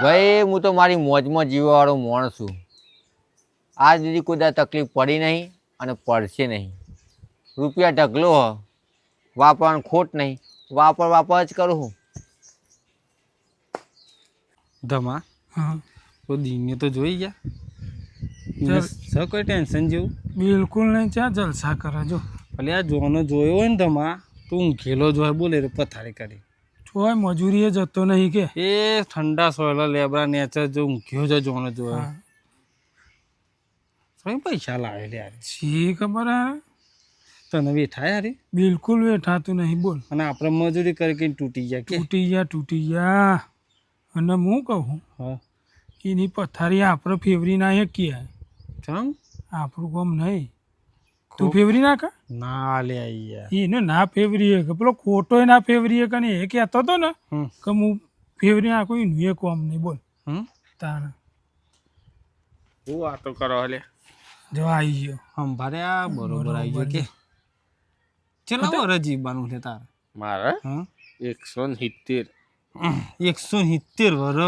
ભાઈ હું તો મારી મોજમાં જીવવાવાળો માણસ છું. આજ સુધી કોઈ દાડો તકલીફ પડી નહીં અને પડશે નહીં. રૂપિયા ઢગલો હ, વાપરવાનું ખોટ નહીં, વાપર જ કરું હું. ધમા હા તો દીને તો જોઈ ગયા સર કોઈ ટેન્શન જેવું બિલકુલ નહીં. ક્યાં જલસા કરે જો. ભલે આ જોનો જોયો હોય ને ધમા તો ઊંઘેલો જોય બોલે રે પથારી કરી જોય મજૂરીએ જતો નહીં કે એ ઠંડા સોયલા લેબરા નેચર જો ઊંઘ્યો છે જોનો જોયો હા. તો પૈસા લાવે લે યાર શી ખબર હે તને બેઠા યાર બિલકુલ વેઠાતું નહીં. બોલ. અને આપણે મજૂરી કરી કઈ તૂટી ગયા કે તૂટી ગયા અને હું કહું હા એની પથારી આપણે ફેવરી ના શકીએ. ચમ આપણું કામ નહીં. તું ફેવરી નાખે ના લે યાર એને ના ફેવરીએ કે પેલો ખોટો ના ફેવરીએ કે એ કહેતો હતો ને કે હું ફેવરી નાખું એનું એ કોમ નહીં. બોલ તારે હું વાતો કરો હલે જો આવી ગયો સંભારે આ બરોબર આવી ગયો કે ચલા વર જીવવાનું છે તારે મારે હા 170 170 વર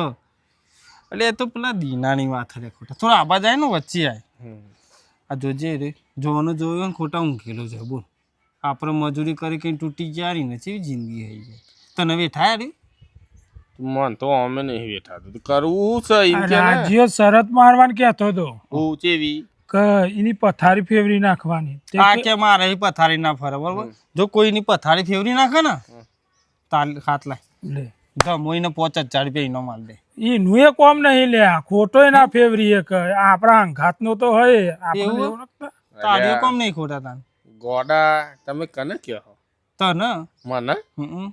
એટલે એ તો પેલા દીનાની વાત હે ખોટા થોડા આબા જાય ને વચ્ચે આય આ જોજે રે જોવાનો જોયો ને ખોટા ઊંઘેલો છે બોલ આપણે મજૂરી કરી કઈ તૂટી ગયા ને ચેવી જિંદગી થઈ જાય તને વેઠાય રે મન તો અમે નહીં બેઠા તો કરવું છે એમ કે ને રાજ્ય શરત મારવાનું કહેતો હતો હું ચેવી કે એની પથારી ફેવરી નાખવાની. તે આ કે મારે ઈ પથારી ના ફરે બરોબર જો કોઈની પથારી ફેવરી નાખે ને તાલ ખાત લાય લે મોઈને 5000 રૂપિયા ઈનો માલ દે એનું એ કોમ નહીં લે ખોટો ના ફેવરી કે આપણા અંઘાતનો તો હોય આપણે એવું? એવું નખતા. તારી કોમ નહીં ખોટા તાન ગોડા તમે કને કહો તને મને હમ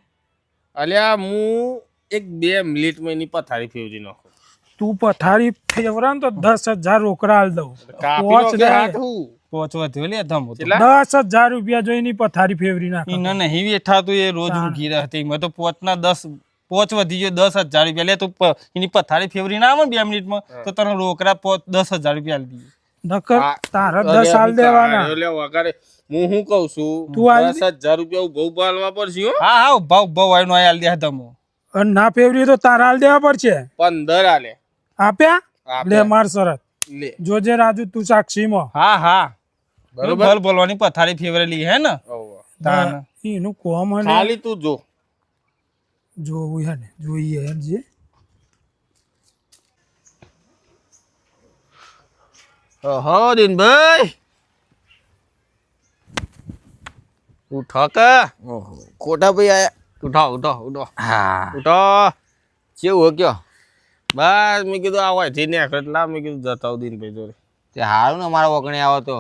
અલ્યા હું 1-2 મિનિટમાં એની પથારી ફેરવી નાખું તું પથારી ફેવરા ને તો 10,000 રોકડા આલ દઉં. કાપી પોચ નો દે. કે હાથ હું પહોંચવા થયો લે ધમો તો કેટલા 10,000 રૂપિયા જોઈને પથારી ફેવરી નાખ. ઈને નહીં વેઠા તું એ રોજ ઊંઘી રહતી મેં તો પોચના 10 પોચ વધી ગયો 10,000 રૂપિયા લે તું એની પથારી ફેવરી ના આવે 2 મિનિટમાં તો તને રોકડા 10,000 રૂપિયા આલી દઈએ નકર તારા 10 આલ દેવાના. એટલે વગાડે હું શું કહું છું તું આલી દે. 10,000 રૂપિયા બહુ બાલવા પડશે હો હા હા ભાવ ભાવ આવીને આલી દે ધમો અને ના ફેવરી તો તારા આલ દેવા પડશે. 15 આલે આપ્યા આપ્યા. લે માર શરત લે જોજે રાજુ તું સાક્ષીમાં. હા હા બરોબર ભલ બોલવાની પથારી ફેવરેલી હે ને હોવે. તાન એનું કોમ હે ને ખાલી તું જો જોવું હે ને જોઈએ હે જે ઓહો દિનભાઈ ઉઠો કે ઓહો ખોટા ભાઈ આયા. ઉઠો ઉઠો ઉઠો હા ઉઠો કેવું હો કયો? બસ મેં કીધું આ હોય થી ને લા મેં કીધું જતા આવું દિનભાઈ જોડે તે હારું ને મારા વગણે આવો તો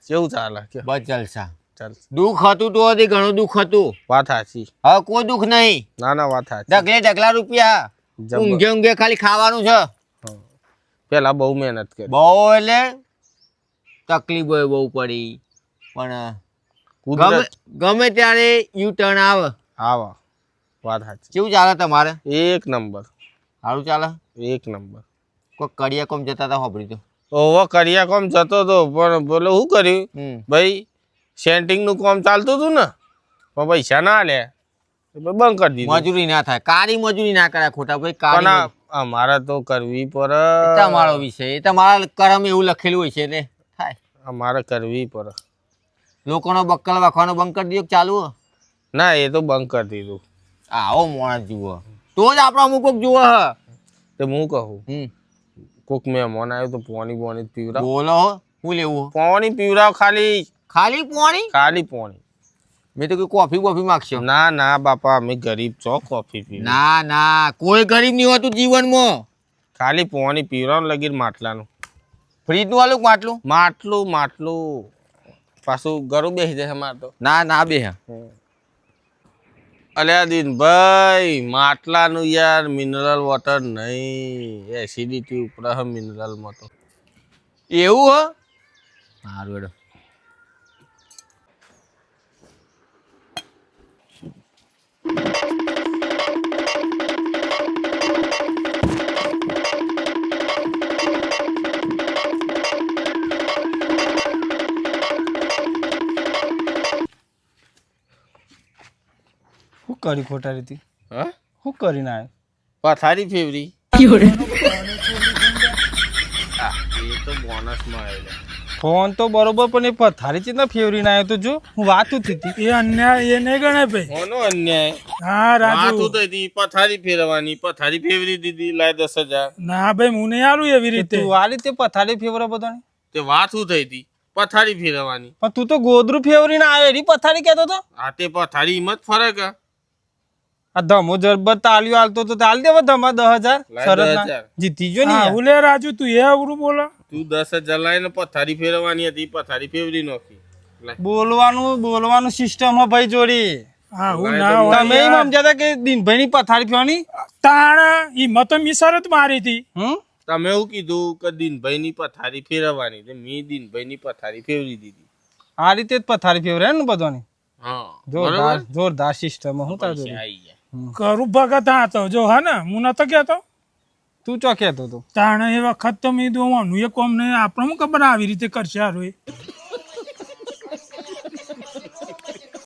કેવું ચાલે કે બસ જલસા. ચાલ દુઃખ હતું તો હજી ઘણું દુઃખ હતું. વાત સાચી હવે કોઈ દુઃખ નહીં. ના ના વાત સાચી ઢગલા રૂપિયા જબર. ઊંઘે ખાલી ખાવાનું છે. પેલા બહુ મહેનત કરી બહુ એટલે તકલીફો બહુ પડી પણ કુદરત ગમે ત્યારે યુ ટર્ન આવે. આવા વાત સાચી કેવું ચાલે તમારે? એક નંબર સારું ચાલે? એક નંબર કોઈ કડિયા કોમ જતા હતા સાંભળી તો. ઓવો કરિયા કોમ જતો હતો પણ બોલો શું કર્યું હમ ભાઈ સેન્ટિંગ નું કામ ચાલતું હતું ને પણ પૈસા ના આલે એટલે બંધ કરી દીધું મજૂરી ના થાય. કાળી મજૂરી ના કરાય ખોટા ભાઈ. પણ કાળી આ અમારે તો કરવી પડે મજૂરી. તમારો વિષય એ તમારા કરમ એવું લખેલું હોય છે એટલે થાય. અમારે કરવી પડે લોકોનો બક્કલ વાખવાનો બંધ કરી દો ચાલુ હો. ના એ તો બંધ કરી દીધું આવો માણસ જુઓ તો જ આપણો અમુક કોક જુઓ હ. તો હું કહું હમ કોક મહેમાન આવ્યો તો પોણી પોણી પીવડાવ બોલો હો. શું લેવું? પોણી પીવડાવ ખાલી ખાલી પાણી? ખાલી પોણી મેં તો કોઈ કોફી બોફી માગશો. ના ના બાપા અમે ગરીબ છો કોફી પીવી ના કોઈ ગરીબ નહીં હોતું જીવનમાં. ખાલી પોણી પીવડાવ લગીર માટલાનું ફ્રીજનું વાલું માટલું? માટલું માટલું પાછું ગરું બેસી જાય અમારે તો ના બે અલ્યા દિનભાઈ માટલાનું યાર મિનરલ વોટર નહીં એસિડિટી ઉપર હે મિનરલમાં તો એવું હો. સારું હેડો. શું કરી ખોટા રીતે હા શું કરીને આવ્યો પથારી ફેવરી હા, એ તો બોનસમાં આવેલા. ફોન તો બરોબર પણ એ પથારી ચીના ફેવરી ના આવ્યો તો જો હું વાત ઉઠી હતી એ અન્યાય એ નહીં ગણે ભાઈ. કોનો અન્યાય? હા વાત રાજુ. થઈ હતી પથારી ફેરવાની, પથારી ફેવરી દીધી, લાય 10,000. ના ભાઈ હું નહીં આલું એવી રીતે. તું આ રીતે પથારી ફેવરા બધાને તે વાત શું થઈ હતી? પથારી ફેરવાની. પણ તું તો ગોદરું ફેવરી ના આવે એની પથારી કહેતો તો આ તે પથારી હિંમત ફરક હે. આ ધમો જરબર તાલીઓ હાલતો તો તાલ દેવા ધમા 10,000 લાય શરત 10,000. જીતી જો ને હા યાર. ઉલે રાજુ તું એ અવરું બોલા. તું 10,000 લાવીને પથારી ફેરવાની હતી, પથારી ફેરવી નાખી. લાય. બોલવાનું સિસ્ટમ હે ભાઈ જોડી. હા હું ના હોય તમે એમ યાર. સમજ્યા હતા કે દિનભાઈ ની પથારી ફેરવાની તાણા ઈ મતો મિસરત મારી હતી. તમે એવું કીધું કે દિનભાઈની પથારી ફેરવવાની, તે મેં દિનભાઈની પથારી ફેરવી દીધી. આ રીતે જ પથારી ફેવરે ને બધાની હા, જોરદાર સિસ્ટમ હું તાર જોડે. આઈ ગયા. કરું ભગત હા તો જો હા ને હું નતો કહેતો. તું ચો કહેતો તો તાણે એ વખત તો મેં કીધું આનું એ કોમ ને આપણે શું ખબર આવી રીતે કરશે હારું એ.